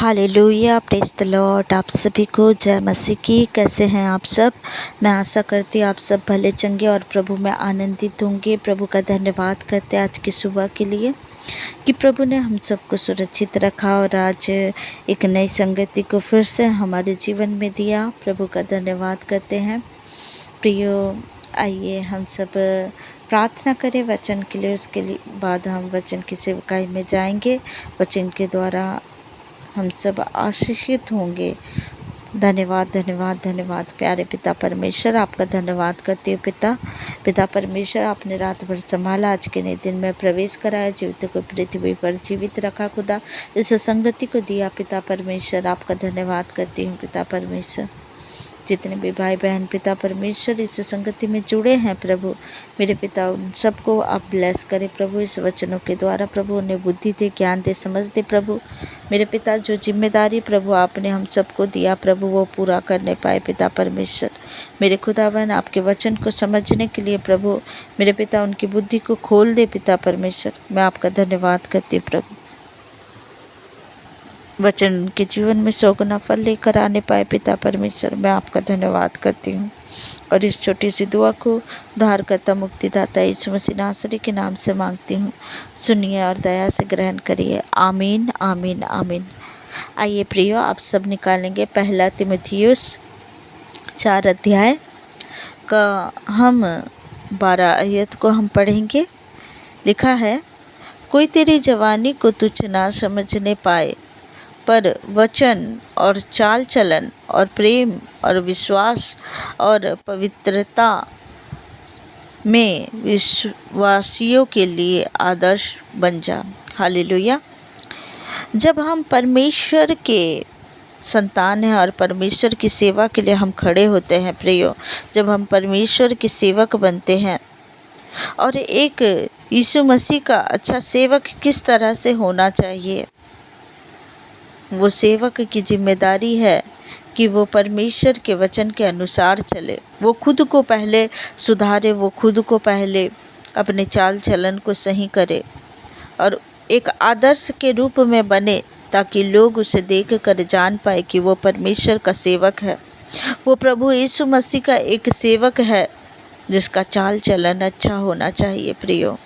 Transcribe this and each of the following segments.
Hallelujah, praise the Lord. आप सभी को जय मसीह की। कैसे हैं आप सब? मैं आशा करती हूँ आप सब भले चंगे और प्रभु में आनंदित होंगे। प्रभु का धन्यवाद करते हैं आज की सुबह के लिए कि प्रभु ने हम सबको सुरक्षित रखा और आज एक नई संगति को फिर से हमारे जीवन में दिया। प्रभु का धन्यवाद करते हैं। प्रियो, आइए हम सब प्रार्थना करें वचन के लिए। उसके लिए बाद हम वचन की सेवकाई में जाएंगे। वचन के द्वारा हम सब आशीषित होंगे। धन्यवाद धन्यवाद धन्यवाद प्यारे पिता परमेश्वर, आपका धन्यवाद करती हूँ। पिता परमेश्वर, आपने रात भर संभाला, आज के नए दिन में प्रवेश कराया, जीवित को पृथ्वी पर जीवित रखा। खुदा इस संगति को दिया। पिता परमेश्वर, आपका धन्यवाद करती हूँ। पिता परमेश्वर, जितने भी भाई बहन पिता परमेश्वर इस संगति में जुड़े हैं प्रभु, मेरे पिता उन सबको आप ब्लेस करें प्रभु। इस वचनों के द्वारा प्रभु उन्हें बुद्धि दे, ज्ञान दे, समझ दे प्रभु। मेरे पिता, जो जिम्मेदारी प्रभु आपने हम सबको दिया प्रभु, वो पूरा करने पाए पिता परमेश्वर। मेरे खुदावन, आपके वचन को समझने के लिए प्रभु मेरे पिता उनकी बुद्धि को खोल दे पिता परमेश्वर। मैं आपका धन्यवाद करती हूँ प्रभु। वचन उनके जीवन में 100 गुना फल लेकर आने पाए पिता परमेश्वर। मैं आपका धन्यवाद करती हूँ और इस छोटी सी दुआ को उद्धारकर्ता मुक्तिदाता यीशु मसीह नासरी के नाम से मांगती हूँ। सुनिए और दया से ग्रहण करिए। आमीन आमीन आमीन। आइए प्रियो, आप सब निकालेंगे पहला तीमुथियुस 4 अध्याय का हम 12 आयत को हम पढ़ेंगे। लिखा है, कोई तेरी जवानी को तुच्छ ना समझने पाए, पर वचन और चाल चलन और प्रेम और विश्वास और पवित्रता में विश्वासियों के लिए आदर्श बन जा। हालेलुया। जब हम परमेश्वर के संतान हैं और परमेश्वर की सेवा के लिए हम खड़े होते हैं प्रियो, जब हम परमेश्वर के सेवक बनते हैं, और एक यीशु मसीह का अच्छा सेवक किस तरह से होना चाहिए, वो सेवक की जिम्मेदारी है कि वो परमेश्वर के वचन के अनुसार चले। वो खुद को पहले सुधारे, वो खुद को पहले अपने चाल चलन को सही करे और एक आदर्श के रूप में बने, ताकि लोग उसे देख कर जान पाए कि वो परमेश्वर का सेवक है। वो प्रभु यीशु मसीह का एक सेवक है जिसका चाल चलन अच्छा होना चाहिए प्रियो।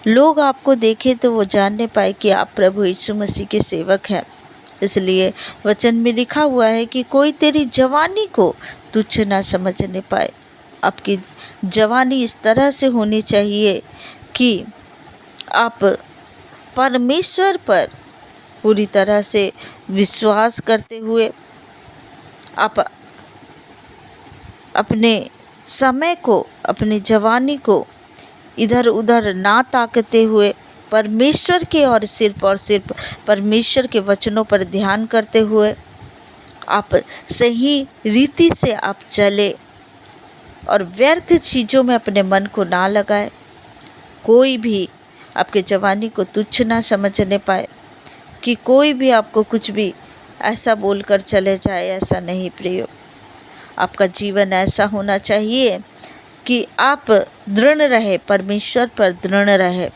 लोग आपको देखें तो वो जानने पाए कि आप प्रभु यीशु मसीह के सेवक हैं। इसलिए वचन में लिखा हुआ है कि कोई तेरी जवानी को तुच्छ ना समझने पाए। आपकी जवानी इस तरह से होनी चाहिए कि आप परमेश्वर पर पूरी तरह से विश्वास करते हुए, आप अपने समय को, अपनी जवानी को इधर उधर ना ताकते हुए परमेश्वर के और सिर्फ परमेश्वर के वचनों पर ध्यान करते हुए आप सही रीति से आप चले और व्यर्थ चीज़ों में अपने मन को ना लगाए। कोई भी आपके जवानी को तुच्छ ना समझने पाए कि कोई भी आपको कुछ भी ऐसा बोलकर चले जाए। ऐसा नहीं प्रियो। आपका जीवन ऐसा होना चाहिए कि आप दृढ़ रहे, परमेश्वर पर दृढ़ रहे।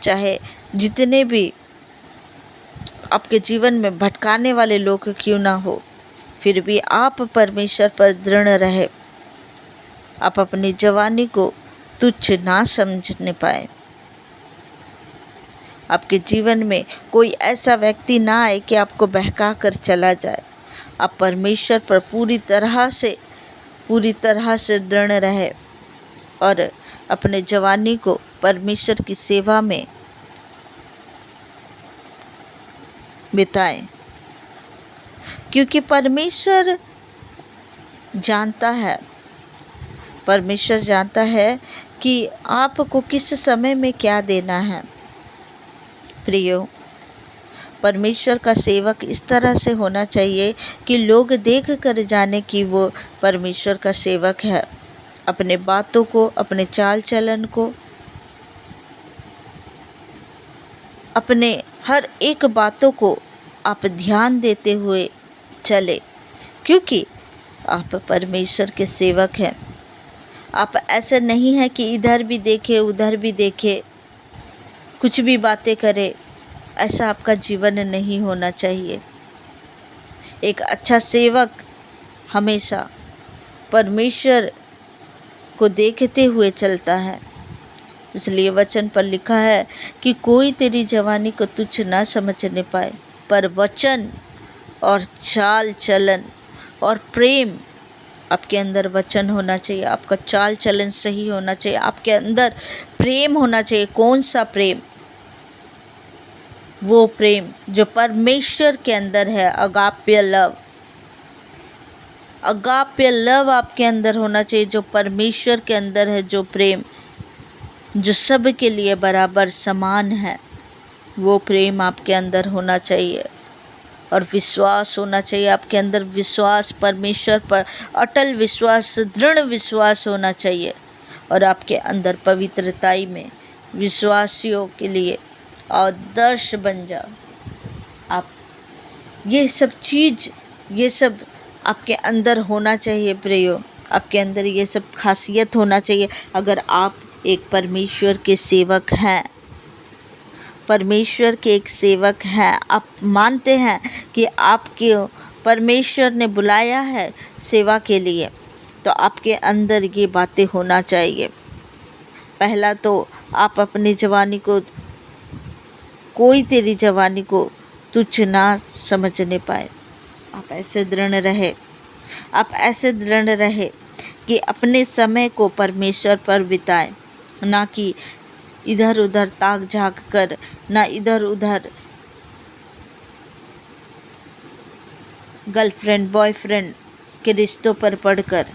चाहे जितने भी आपके जीवन में भटकाने वाले लोग क्यों ना हो, फिर भी आप परमेश्वर पर दृढ़ रहे। आप अपनी जवानी को तुच्छ ना समझने पाए। आपके जीवन में कोई ऐसा व्यक्ति ना आए कि आपको बहका कर चला जाए। आप परमेश्वर पर पूरी तरह से दृढ़ रहे और अपने जवानी को परमेश्वर की सेवा में बिताएं, क्योंकि परमेश्वर जानता है कि आपको किस समय में क्या देना है। प्रियो, परमेश्वर का सेवक इस तरह से होना चाहिए कि लोग देख कर जाने कि वो परमेश्वर का सेवक है। अपने बातों को, अपने चाल चलन को, अपने हर एक बातों को आप ध्यान देते हुए चले, क्योंकि आप परमेश्वर के सेवक हैं। आप ऐसे नहीं है कि इधर भी देखे उधर भी देखे, कुछ भी बातें करे ऐसा आपका जीवन नहीं होना चाहिए। एक अच्छा सेवक हमेशा परमेश्वर को देखते हुए चलता है। इसलिए वचन पर लिखा है कि कोई तेरी जवानी को तुच्छ ना समझने पाए, पर वचन और चाल चलन और प्रेम, आपके अंदर वचन होना चाहिए, आपका चाल चलन सही होना चाहिए, आपके अंदर प्रेम होना चाहिए। कौन सा प्रेम? वो प्रेम जो परमेश्वर के अंदर है, अगाप्य लव। अगाप्य लव आपके अंदर होना चाहिए, जो परमेश्वर के अंदर है, जो प्रेम जो सब के लिए बराबर समान है, वो प्रेम आपके अंदर होना चाहिए। और विश्वास होना चाहिए आपके अंदर, विश्वास परमेश्वर पर, अटल विश्वास, दृढ़ विश्वास होना चाहिए। और आपके अंदर पवित्रताई में विश्वासियों के लिए आदर्श बन जाओ आप। ये सब चीज़, ये सब आपके अंदर होना चाहिए प्रियो, आपके अंदर ये सब खासियत होना चाहिए। अगर आप एक परमेश्वर के सेवक हैं, परमेश्वर के एक सेवक हैं, आप मानते हैं कि आपके परमेश्वर ने बुलाया है सेवा के लिए, तो आपके अंदर ये बातें होना चाहिए। पहला तो आप अपनी जवानी को, कोई तेरी जवानी को तुच्छ ना समझने पाए। आप ऐसे दृढ़ रहे, आप ऐसे दृढ़ रहे कि अपने समय को परमेश्वर पर बिताएं, ना कि इधर उधर ताक झाँक कर, ना इधर उधर गर्लफ्रेंड बॉयफ्रेंड के रिश्तों पर पढ़कर।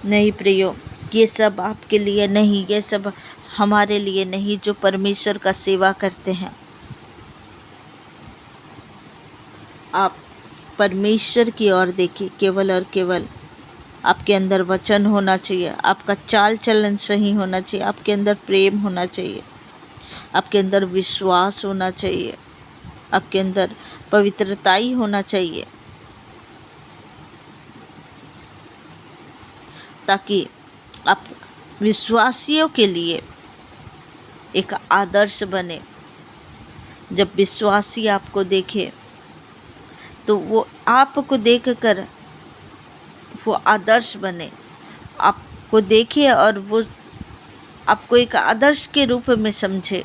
नहीं प्रियो, ये सब आपके लिए नहीं, ये सब हमारे लिए नहीं जो परमेश्वर का सेवा करते हैं। आप परमेश्वर की ओर देखिए, केवल और केवल आपके अंदर वचन होना चाहिए, आपका चाल चलन सही होना चाहिए, आपके अंदर प्रेम होना चाहिए, आपके अंदर विश्वास होना चाहिए, आपके अंदर पवित्रताई होना चाहिए, ताकि आप विश्वासियों के लिए एक आदर्श बने। जब विश्वासी आपको देखे तो वो आपको देखकर वो आदर्श बने, आपको देखे और वो आपको एक आदर्श के रूप में समझे।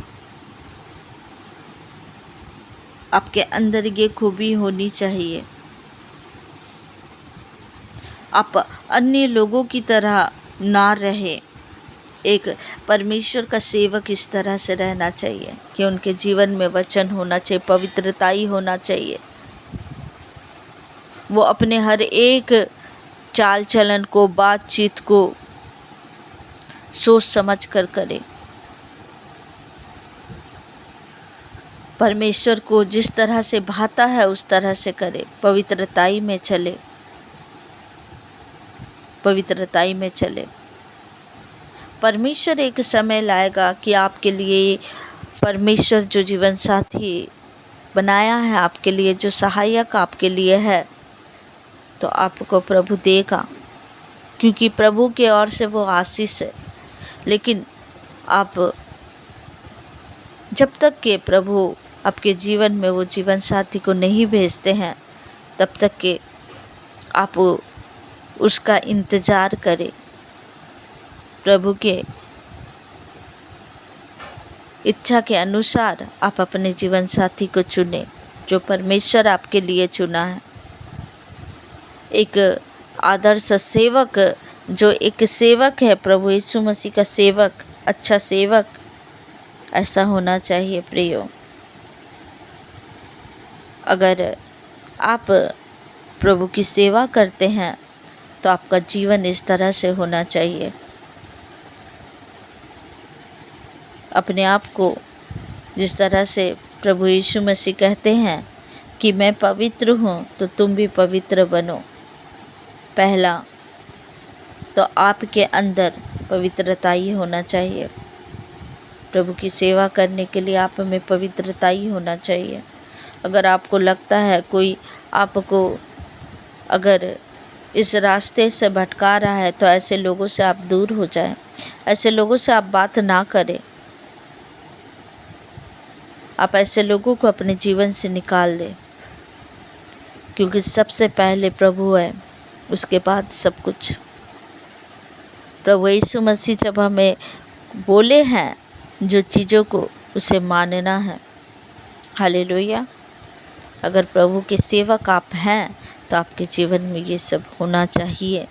आपके अंदर ये खूबी होनी चाहिए। आप अन्य लोगों की तरह ना रहे। एक परमेश्वर का सेवक इस तरह से रहना चाहिए कि उनके जीवन में वचन होना चाहिए, पवित्रताई होना चाहिए। वो अपने हर एक चाल चलन को, बातचीत को सोच समझ कर करे। परमेश्वर को जिस तरह से भाता है उस तरह से करे, पवित्रताई में चले, पवित्रताई में चले। परमेश्वर एक समय लाएगा कि आपके लिए परमेश्वर जो जीवन साथी बनाया है आपके लिए, जो सहायक आपके लिए है, तो आपको प्रभु देगा, क्योंकि प्रभु के ओर से वो आशीष है। लेकिन आप जब तक के प्रभु आपके जीवन में वो जीवन साथी को नहीं भेजते हैं, तब तक के आप उसका इंतज़ार करें। प्रभु के इच्छा के अनुसार आप अपने जीवन साथी को चुनें, जो परमेश्वर आपके लिए चुना है। एक आदर्श सेवक, जो एक सेवक है, प्रभु यीशु मसीह का सेवक, अच्छा सेवक, ऐसा होना चाहिए प्रियो। अगर आप प्रभु की सेवा करते हैं तो आपका जीवन इस तरह से होना चाहिए। अपने आप को जिस तरह से प्रभु यीशु मसीह कहते हैं कि मैं पवित्र हूँ तो तुम भी पवित्र बनो। पहला तो आपके अंदर पवित्रता ही होना चाहिए। प्रभु की सेवा करने के लिए आप में पवित्रता ही होना चाहिए। अगर आपको लगता है कोई आपको अगर इस रास्ते से भटका रहा है, तो ऐसे लोगों से आप दूर हो जाएं, ऐसे लोगों से आप बात ना करें। आप ऐसे लोगों को अपने जीवन से निकाल दें, क्योंकि सबसे पहले प्रभु है, उसके बाद सब कुछ। प्रभु यीशु मसीह जब हमें बोले हैं जो चीज़ों को, उसे मानना है। हालेलुया। अगर प्रभु के सेवक आप हैं तो आपके जीवन में ये सब होना चाहिए।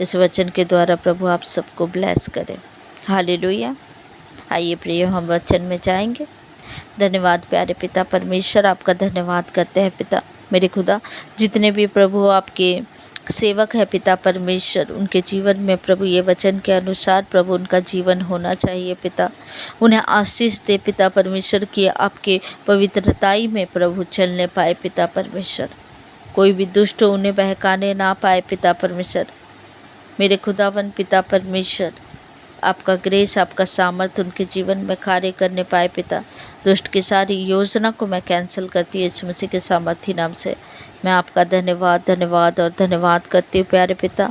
इस वचन के द्वारा प्रभु आप सबको ब्लेस करें। हालेलुया। आइए प्रियो, हम वचन में जाएंगे। धन्यवाद प्यारे पिता परमेश्वर, आपका धन्यवाद करते हैं पिता मेरे खुदा। जितने भी प्रभु आपके सेवक है पिता परमेश्वर, उनके जीवन में प्रभु ये वचन के अनुसार प्रभु उनका जीवन होना चाहिए पिता। उन्हें आशीष दे पिता परमेश्वर की आपके पवित्रताई में प्रभु चलने पाए पिता परमेश्वर। कोई भी दुष्ट उन्हें बहकाने ना पाए पिता परमेश्वर। मेरे खुदावन पिता परमेश्वर, आपका ग्रेस, आपका सामर्थ उनके जीवन में कार्य करने पाए पिता। दुष्ट की सारी योजना को मैं कैंसिल करती हूँ यीशु मसीह के सामर्थी नाम से। मैं आपका धन्यवाद धन्यवाद और धन्यवाद करती हूँ प्यारे पिता।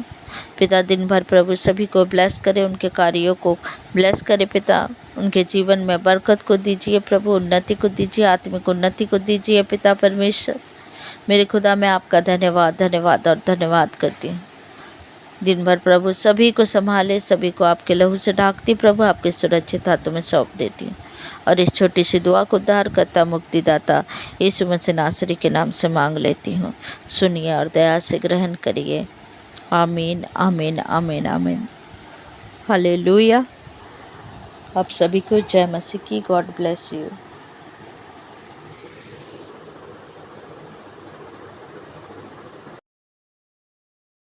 पिता दिन भर प्रभु सभी को ब्लेस करे, उनके कार्यों को ब्लेस करे पिता। उनके जीवन में बरकत को दीजिए प्रभु, उन्नति को दीजिए, आत्मिक उन्नति को दीजिए पिता परमेश्वर। मेरे खुदा, मैं आपका धन्यवाद धन्यवाद और धन्यवाद करती हूँ। दिन भर प्रभु सभी को संभाले, सभी को आपके लहू से ढाकती प्रभु, आपके सुरक्षित हाथों में सौंप देती हूँ। और इस छोटी सी दुआ को उद्धारकर्ता मुक्तिदाता यीशु मसीह नासरी के नाम से मांग लेती हूँ। सुनिए और दया से ग्रहण करिए। आमीन आमीन आमीन आमीन। हालेलुया। आप सभी को जय मसीह की। God bless you.